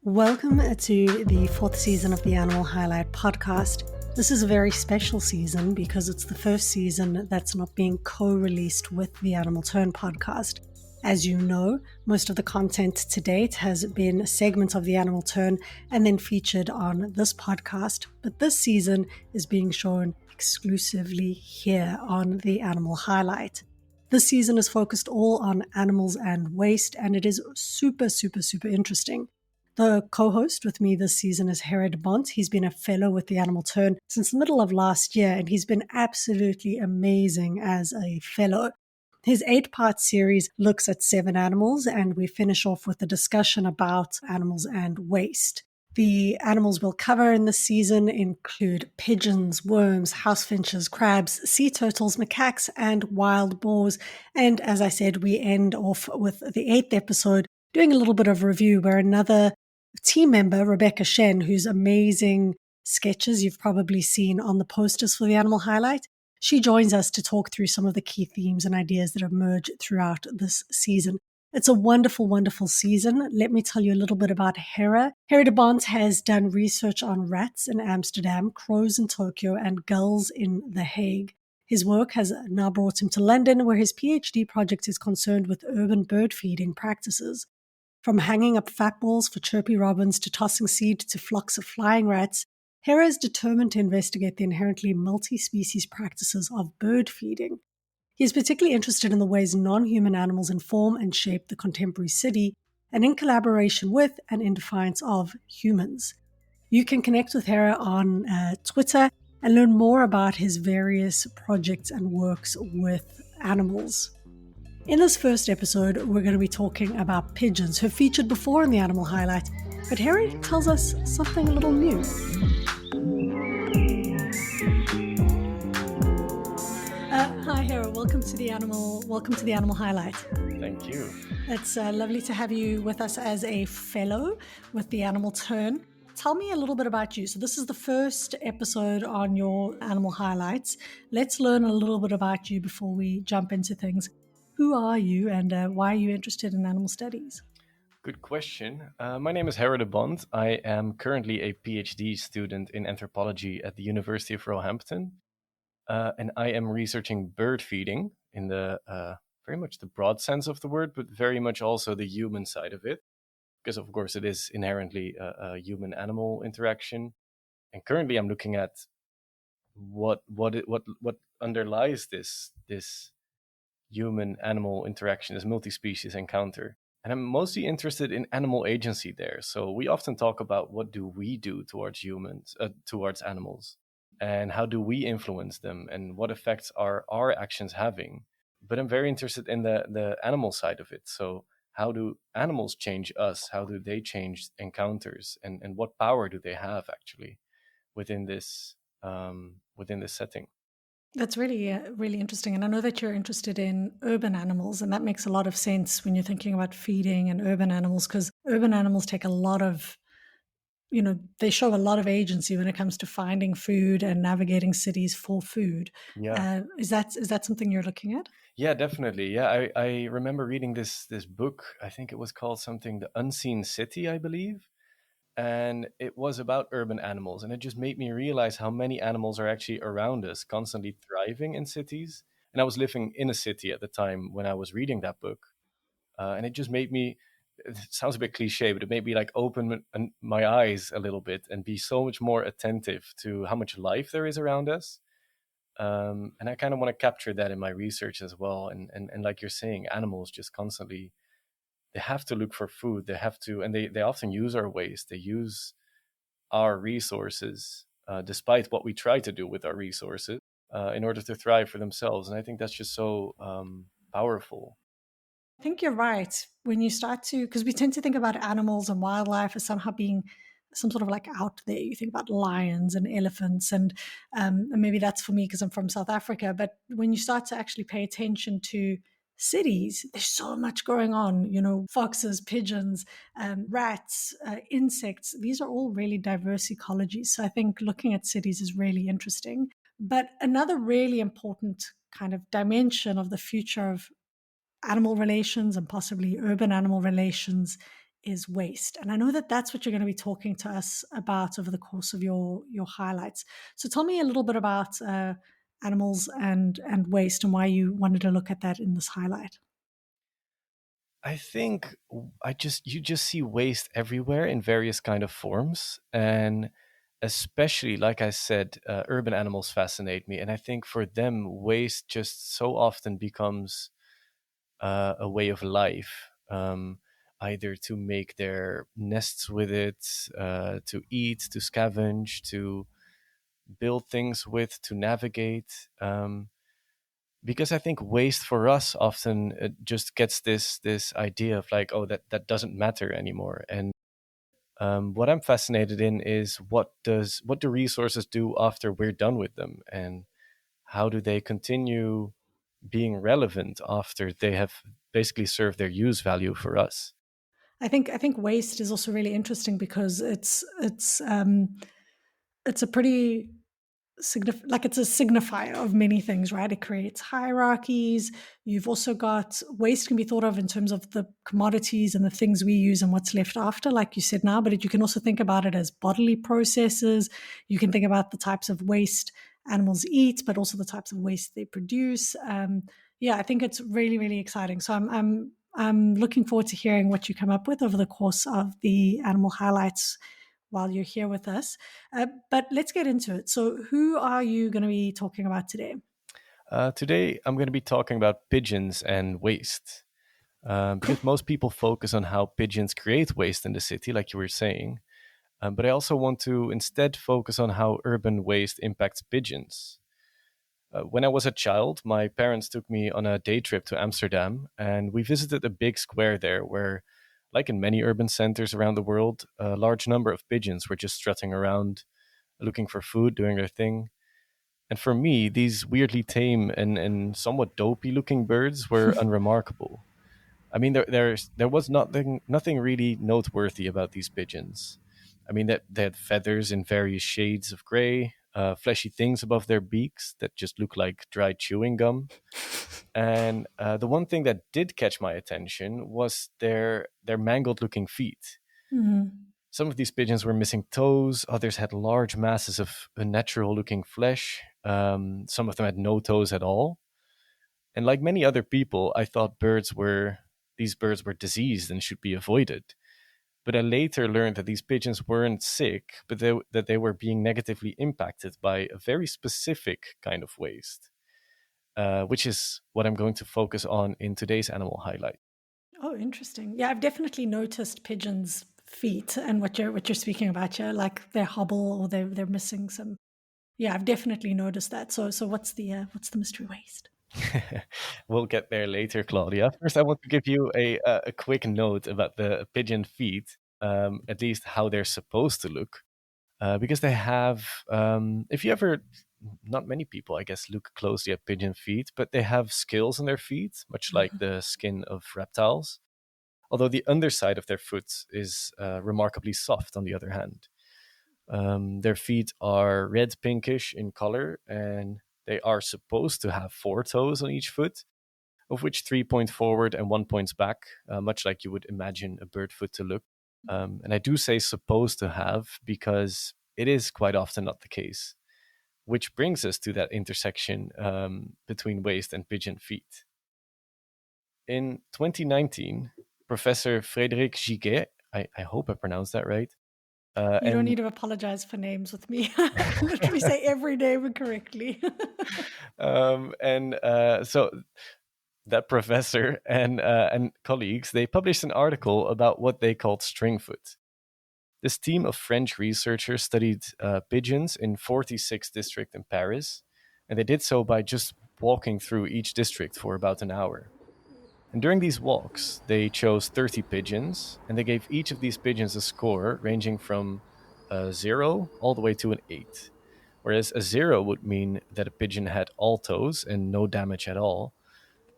Welcome to the fourth season of the Animal Highlight podcast. This is a very special season because it's the first season that's not being co-released with the Animal Turn podcast. As you know, most of the content to date has been segments of the Animal Turn and then featured on this podcast, but this season is being shown exclusively here on the Animal Highlight. This season is focused all on animals and waste, and it is super interesting. The co-host with me this season is Herre de Bondt. He's been a fellow with the Animal Turn since the middle of last year, and he's been absolutely amazing as a fellow. His 8-part series looks at 7 animals, and we finish off with a discussion about animals and waste. The animals we'll cover in this season include pigeons, worms, house finches, crabs, sea turtles, macaques, and wild boars. And as I said, we end off with the 8th episode doing a little bit of review where another team member, Shen, whose amazing sketches you've probably seen on the posters for the Animal Highlight, she joins us to talk through some of the key themes and ideas that emerge throughout this season. It's a wonderful season. Let me tell you a little bit about Herre. Herre de Bondt has done research on rats in Amsterdam, crows in Tokyo, and gulls in The Hague. His work has now brought him to London, where his PhD project is concerned with urban bird feeding practices. From hanging up fat balls for chirpy robins to tossing seed to flocks of flying rats, Herre is determined to investigate the inherently multi-species practices of bird feeding. He is particularly interested in the ways non-human animals inform and shape the contemporary city, and in collaboration with and in defiance of humans. You can connect with Herre on Twitter and learn more about his various projects and works with animals. In this first episode, we're going to be talking about pigeons, who have featured before in the Animal Highlight, but Herre tells us something a little new. Hi, Herre. Welcome to the Animal Highlight. Thank you. It's lovely to have you with us as a fellow with the Animal Turn. Tell me a little bit about you. So this is the first episode on your Animal Highlights. Let's learn a little bit about you before we jump into things. Who are you, and why are you interested in animal studies? Good question. My name is Herre de Bondt. I am currently a PhD student in anthropology at the University of Roehampton. And I am researching bird feeding in the very much the broad sense of the word, but very much also the human side of it. Because, of course, it is inherently a human-animal interaction. And currently I'm looking at what underlies this human-animal interaction, this multi-species encounter. And I'm mostly interested in animal agency there. So we often talk about what do we do towards humans, towards animals, and how do we influence them, and what effects are our actions having. But I'm very interested in the animal side of it. So how do animals change us? How do they change encounters? And what power do they have actually within this setting? That's really interesting. And I know that you're interested in urban animals, and that makes a lot of sense when you're thinking about feeding and urban animals, because urban animals take a lot of, they show a lot of agency when it comes to finding food and navigating cities for food. Yeah. Is that something you're looking at? Yeah, definitely. Yeah, I remember reading this book. I think it was called something, The Unseen City, I believe. And it was about urban animals. And it just made me realize how many animals are actually around us, constantly thriving in cities. And I was living in a city at the time when I was reading that book. And it just made me, it sounds a bit cliche, but it made me like open my eyes a little bit and be so much more attentive to how much life there is around us. And I kind of want to capture that in my research as well. And like you're saying, animals just constantly, they have to look for food. They have to, and they often use our waste. They use our resources, despite what we try to do with our resources, in order to thrive for themselves. And I think that's just so powerful. I think you're right. When you start to, because we tend to think about animals and wildlife as somehow being some sort of like out there. You think about lions and elephants, and maybe that's for me because I'm from South Africa. But when you start to actually pay attention to cities, there's so much going on. Foxes, pigeons, rats, insects. These are all really diverse ecologies. So I think looking at cities is really interesting. But another really important kind of dimension of the future of animal relations and possibly urban animal relations is waste. And I know that that's what you're going to be talking to us about over the course of your highlights. So tell me a little bit about animals and waste and why you wanted to look at that in this highlight. I think you just see waste everywhere in various kind of forms, and especially, like I said, urban animals fascinate me, and I think for them waste just so often becomes a way of life. Either to make their nests with it, to eat, to scavenge, to build things with, to navigate. Because I think waste for us often just gets this idea of like, oh, that doesn't matter anymore. And what I'm fascinated in is what do resources do after we're done with them, and how do they continue being relevant after they have basically served their use value for us. I think waste is also really interesting because it's a pretty like it's a signifier of many things, right? It creates hierarchies. You've also got waste can be thought of in terms of the commodities and the things we use and what's left after, like you said now, but you can also think about it as bodily processes. You can think about the types of waste animals eat, but also the types of waste they produce. Yeah, I think it's really, really exciting. So I'm looking forward to hearing what you come up with over the course of the animal highlights while you're here with us. But let's get into it. So, who are you going to be talking about today? Today, I'm going to be talking about pigeons and waste. Because most people focus on how pigeons create waste in the city, like you were saying. But I also want to instead focus on how urban waste impacts pigeons. When I was a child, my parents took me on a day trip to Amsterdam, and we visited a big square there where, like in many urban centers around the world, a large number of pigeons were just strutting around, looking for food, doing their thing. And for me, these weirdly tame and somewhat dopey looking birds were unremarkable. I mean, there was nothing really noteworthy about these pigeons. I mean, that they had feathers in various shades of gray, fleshy things above their beaks that just look like dried chewing gum. And the one thing that did catch my attention was their mangled looking feet. Mhm. Some of these pigeons were missing toes. Others had large masses of unnatural looking flesh. Some of them had no toes at all. And like many other people, I thought these birds were diseased and should be avoided. But I later learned that these pigeons weren't sick, but that they were being negatively impacted by a very specific kind of waste, which is what I'm going to focus on in today's animal highlight. Oh, interesting. Yeah, I've definitely noticed pigeons' feet and what you're speaking about here, like they hobble or they're missing some. Yeah, I've definitely noticed that. So what's the mystery waste? We'll get there later, Claudia. First, I want to give you a quick note about the pigeon feet, at least how they're supposed to look. Because they have, if you ever, not many people, I guess, look closely at pigeon feet, but they have scales on their feet, much like the skin of reptiles. Although the underside of their foot is remarkably soft, on the other hand. Their feet are red pinkish in color, and they are supposed to have four toes on each foot, of which three point forward and one points back, much like you would imagine a bird foot to look. And I do say supposed to have because it is quite often not the case, which brings us to that intersection between waist and pigeon feet. In 2019, Professor Frédéric Giguet, I hope I pronounced that right. You don't And need to apologize for names with me. I literally say every name correctly. so that professor and colleagues, they published an article about what they called stringfoot. This team of French researchers studied pigeons in 46 districts in Paris, and they did so by just walking through each district for about an hour. And during these walks, they chose 30 pigeons, and they gave each of these pigeons a score ranging from a 0 all the way to an 8. Whereas a 0 would mean that a pigeon had all toes and no damage at all,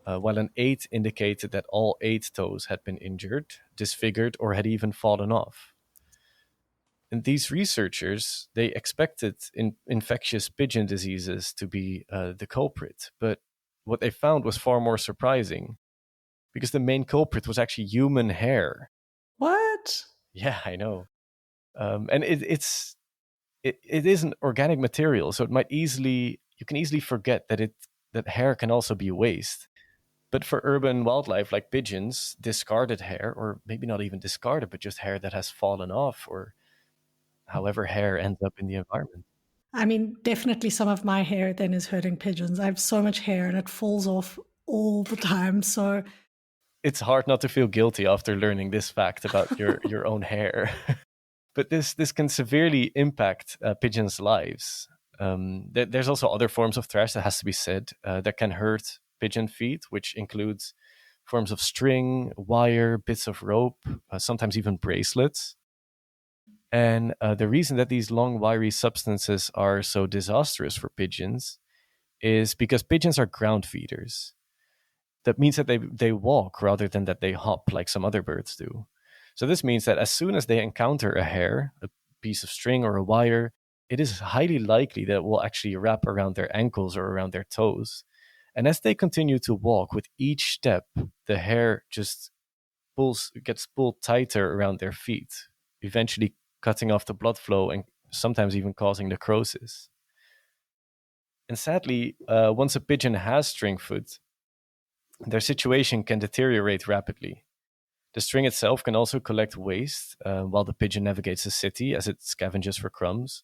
while an 8 indicated that all 8 toes had been injured, disfigured, or had even fallen off. And these researchers, they expected infectious pigeon diseases to be the culprit, but what they found was far more surprising because the main culprit was actually human hair. What? What? Yeah, I know. And it is an organic material, so you can easily forget that hair can also be waste. But for urban wildlife like pigeons, discarded hair, or maybe not even discarded, but just hair that has fallen off, or however hair ends up in the environment. I mean, definitely some of my hair then is hurting pigeons. I have so much hair and it falls off all the time. So, It's hard not to feel guilty after learning this fact about your own hair. But this can severely impact pigeons' lives. There's also other forms of trash that has to be said that can hurt pigeon feet, which includes forms of string, wire, bits of rope, sometimes even bracelets. And the reason that these long, wiry substances are so disastrous for pigeons is because pigeons are ground feeders. That means that they walk rather than that they hop like some other birds do. So this means that as soon as they encounter a hair, a piece of string or a wire, it is highly likely that it will actually wrap around their ankles or around their toes. And as they continue to walk, with each step, the hair just gets pulled tighter around their feet, eventually cutting off the blood flow and sometimes even causing necrosis. And sadly, once a pigeon has string foot, their situation can deteriorate rapidly. The string itself can also collect waste while the pigeon navigates the city as it scavenges for crumbs.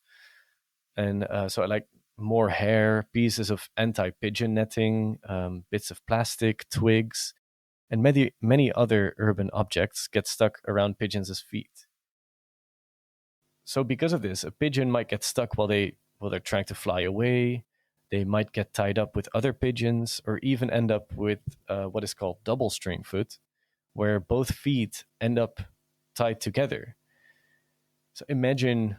And so, like more hair, pieces of anti pigeon netting, bits of plastic, twigs, and many other urban objects get stuck around pigeons' feet. So because of this, a pigeon might get stuck while they're trying to fly away. They might get tied up with other pigeons, or even end up with what is called double string foot, where both feet end up tied together. So imagine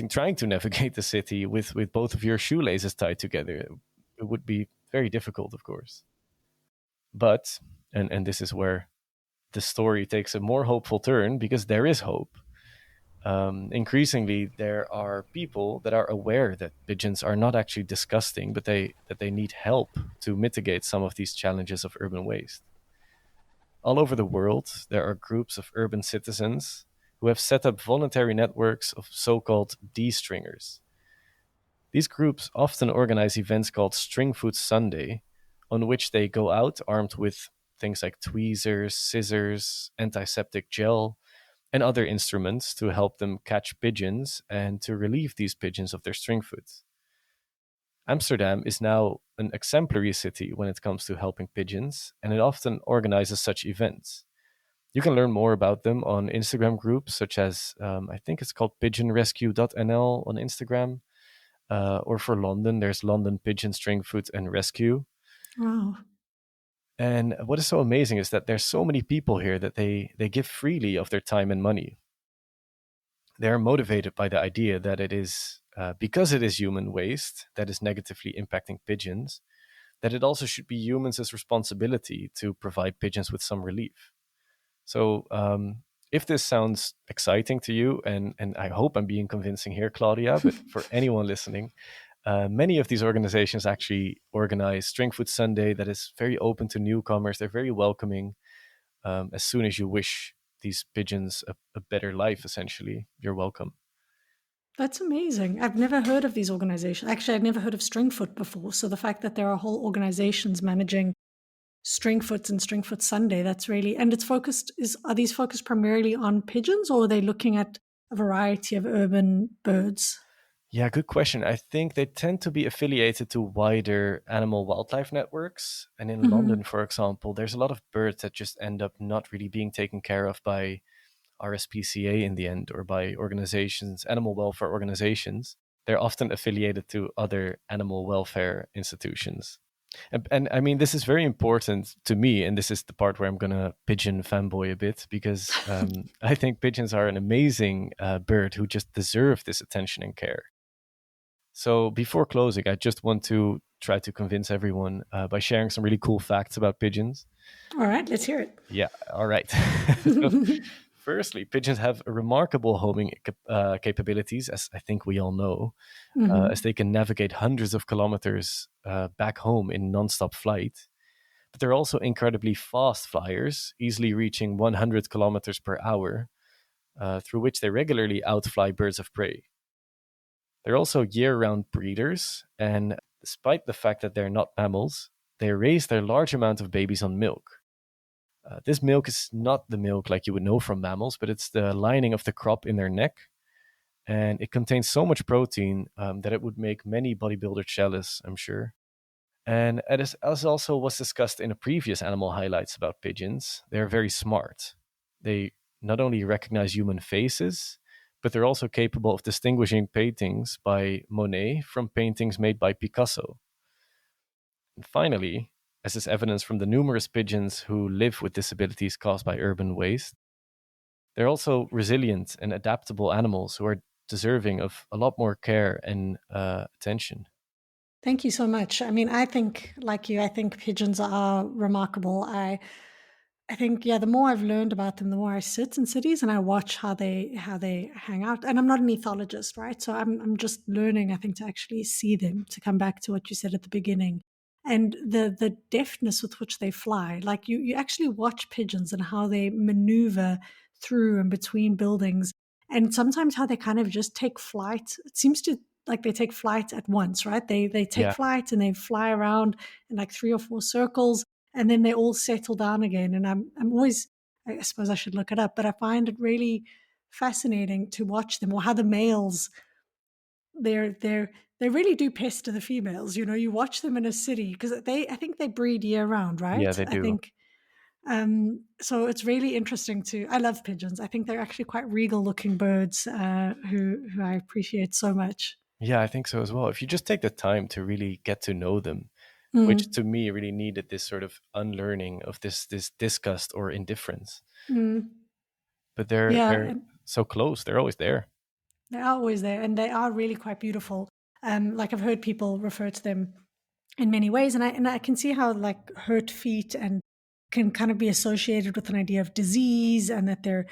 trying to navigate the city with both of your shoelaces tied together. It would be very difficult, of course. But, and this is where the story takes a more hopeful turn, because there is hope. Increasingly, there are people that are aware that pigeons are not actually disgusting, but that they need help to mitigate some of these challenges of urban waste. All over the world, there are groups of urban citizens who have set up voluntary networks of so-called de-stringers. These groups often organize events called String Food Sunday, on which they go out armed with things like tweezers, scissors, antiseptic gel, and other instruments to help them catch pigeons and to relieve these pigeons of their string food. Amsterdam is now an exemplary city when it comes to helping pigeons, and it often organizes such events. You can learn more about them on Instagram groups such as, I think it's called pigeonrescue.nl on Instagram. Or for London, there's London Pigeon String Food and Rescue. wow. And what is so amazing is that there's so many people here that they give freely of their time and money. They're motivated by the idea that it is, because it is human waste that is negatively impacting pigeons, that it also should be humans' responsibility to provide pigeons with some relief. So, if this sounds exciting to you, and I hope I'm being convincing here, Claudia, but for anyone listening, many of these organizations actually organize String Food Sunday that is very open to newcomers. They're very welcoming. As soon as you wish these pigeons a better life, essentially, you're welcome. That's amazing. I've never heard of these organizations. Actually, I've never heard of Stringfoot before. So the fact that there are whole organizations managing Stringfoots and Stringfoot Sunday, that's really, and it's focused, are these focused primarily on pigeons, or are they looking at a variety of urban birds? Yeah, good question. I think they tend to be affiliated to wider animal wildlife networks. And in Mm-hmm. London, for example, there's a lot of birds that just end up not really being taken care of by RSPCA in the end, or by organizations, animal welfare organizations. They're often affiliated to other animal welfare institutions. And I mean, this is very important to me, and this is the part where I'm gonna pigeon fanboy a bit, because I think pigeons are an amazing bird who just deserve this attention and care. So before closing, I just want to try to convince everyone by sharing some really cool facts about pigeons. All right, let's hear it. Yeah, all right. So, firstly, pigeons have remarkable homing capabilities, as I think we all know, as Mm-hmm. they can navigate hundreds of kilometers back home in nonstop flight. But they're also incredibly fast flyers, easily reaching 100 kilometers per hour. through which they regularly outfly birds of prey. They're also year-round breeders, and despite the fact that they're not mammals, they raise their large amount of babies on milk. This milk is not the milk like you would know from mammals, but it's the lining of the crop in their neck. And it contains so much protein that it would make many bodybuilders jealous, I'm sure. And as also was discussed in a previous animal highlights about pigeons, they're very smart. They not only recognize human faces, but they're also capable of distinguishing paintings by Monet from paintings made by Picasso. And finally, as is evidence from the numerous pigeons who live with disabilities caused by urban waste, they're also resilient and adaptable animals who are deserving of a lot more care and attention. Thank you so much. I mean, I think, like you, I think pigeons are remarkable. I think, yeah, the more I've learned about them, the more I sit in cities and I watch how they hang out. And I'm not an ethologist, right? So I'm just learning, I think, to actually see them, to come back to what you said at the beginning. And the deftness with which they fly. Like you actually watch pigeons and how they maneuver through and between buildings. And sometimes how they kind of just take flight. It seems to like they take flight at once, right? They take Yeah, flight and they fly around in like 3 or 4 circles, and then they all settle down again. And I'm always, I suppose I should look it up, but I find it really fascinating to watch them, or how the males, they really do pester the females. You know, you watch them in a city because I think they breed year round, yeah, right? they I do. think. So it's really interesting I love pigeons. I think they're actually quite regal looking birds, who I appreciate so much. Yeah, I think so as well. If you just take the time to really get to know them, which Mm, to me really needed this sort of unlearning of this disgust or indifference. mm. But Yeah, they're and so close. They're always there. they are always there, and they are really quite beautiful. Like I've heard people refer to them in many ways, and I can see how like hurt feet and can kind of be associated with an idea of disease and that they're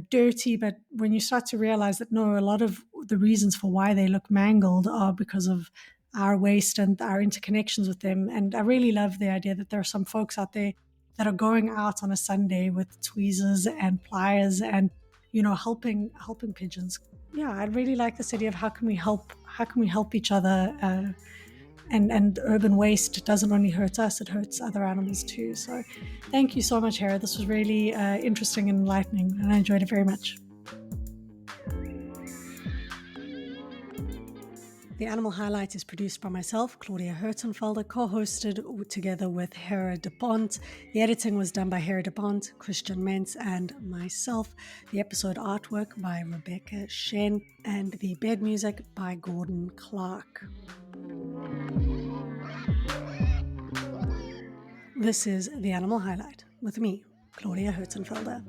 dirty. But when you start to realize that no, a lot of the reasons for why they look mangled are because of our waste and our interconnections with them. And I really love the idea that there are some folks out there that are going out on a Sunday with tweezers and pliers and helping pigeons. Yeah, I really like this idea of how can we help each other, and urban waste doesn't only hurt us, it hurts other animals too. So thank you so much, Hera. This was really interesting and enlightening, and I enjoyed it very much. The Animal Highlight is produced by myself, Claudia Hirtenfelder, co-hosted together with Herre de Bondt. The editing was done by Herre de Bondt, Christiaan Mentz, and myself. The episode artwork by Rebecca Shen, and the bed music by Gordon Clarke. This is The Animal Highlight with me, Claudia Hirtenfelder.